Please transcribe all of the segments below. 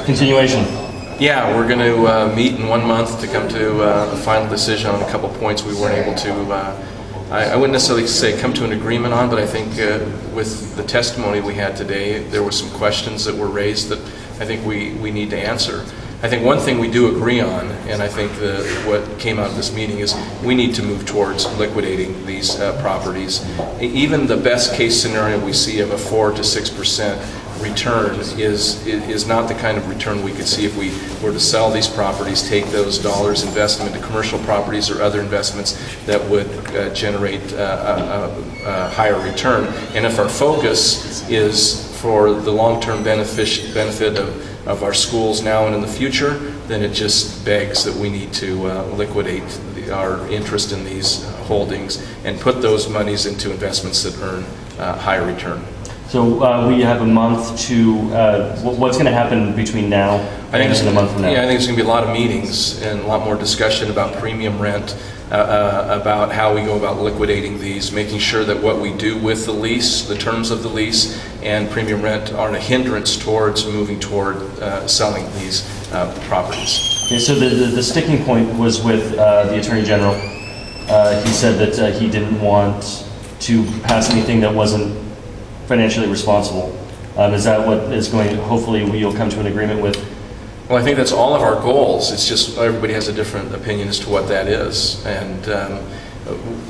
Continuation. Yeah, we're going to meet in 1 month to come to a final decision on a couple points we weren't able to, I wouldn't necessarily say come to an agreement on, but I think with the testimony we had today, there were some questions that were raised that I think we need to answer. I think one thing we do agree on, and I think what came out of this meeting is we need to move towards liquidating these properties. Even the best case scenario we see of a 4 to 6% return is not the kind of return we could see if we were to sell these properties, take those dollars, invest them into commercial properties or other investments that would generate a higher return. And if our focus is for the long-term benefit of our schools now and in the future, then it just begs that we need to liquidate our interest in these holdings and put those monies into investments that earn higher return. So we have a month to, what's going to happen between now and a month from now? Yeah, I think there's going to be a lot of meetings and a lot more discussion about premium rent, about how we go about liquidating these, making sure that what we do with the lease, the terms of the lease, and premium rent aren't a hindrance towards moving toward selling these properties. Okay, so the sticking point was with the Attorney General. He said that he didn't want to pass anything that wasn't financially responsible. Is that what is going, hopefully you'll come to an agreement with? Well, I think that's all of our goals. It's just everybody has a different opinion as to what that is. And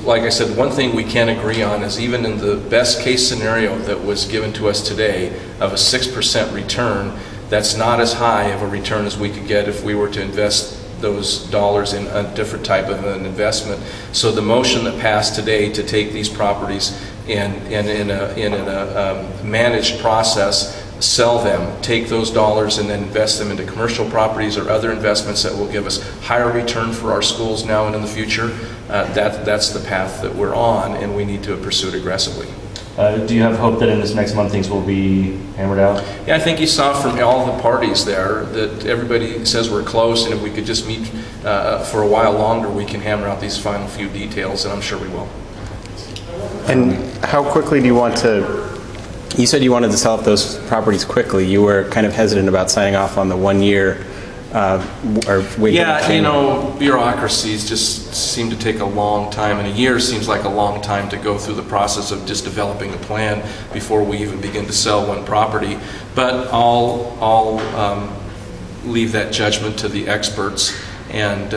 like I said, one thing we can agree on is even in the best case scenario that was given to us today of a 6% return, that's not as high of a return as we could get if we were to invest those dollars in a different type of an investment. So the motion that passed today to take these properties and in a managed process, sell them, take those dollars and then invest them into commercial properties or other investments that will give us higher return for our schools now and in the future, that's the path that we're on, and we need to pursue it aggressively. Do you have hope that in this next month things will be hammered out? Yeah, I think you saw from all the parties there that everybody says we're close, and if we could just meet for a while longer, we can hammer out these final few details, and I'm sure we will. And how quickly do you want to, you said you wanted to sell up those properties quickly. You were kind of hesitant about signing off on the 1 year or wait. Yeah, you know, bureaucracies just seem to take a long time, and a year seems like a long time to go through the process of just developing a plan before we even begin to sell one property. But I'll leave that judgment to the experts, and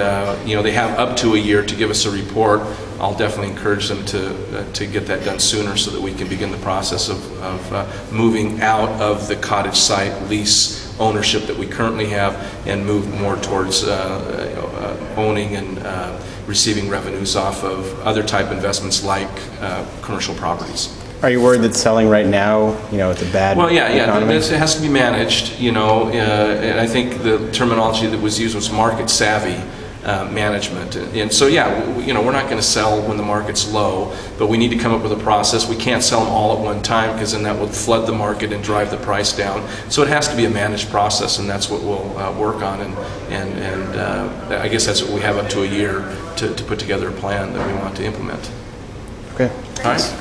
you know, they have up to a year to give us a report. I'll definitely encourage them to get that done sooner so that we can begin the process of moving out of the cottage site lease ownership that we currently have and move more towards owning and receiving revenues off of other type investments like commercial properties. Are you worried that selling right now, you know, with the bad economy? It has to be managed, you know, and I think the terminology that was used was market savvy management. And so, yeah, you know, we're not going to sell when the market's low, but we need to come up with a process. We can't sell them all at one time because then that would flood the market and drive the price down. So it has to be a managed process, and that's what we'll work on. And I guess that's what we have up to a year to put together a plan that we want to implement. Okay. All right.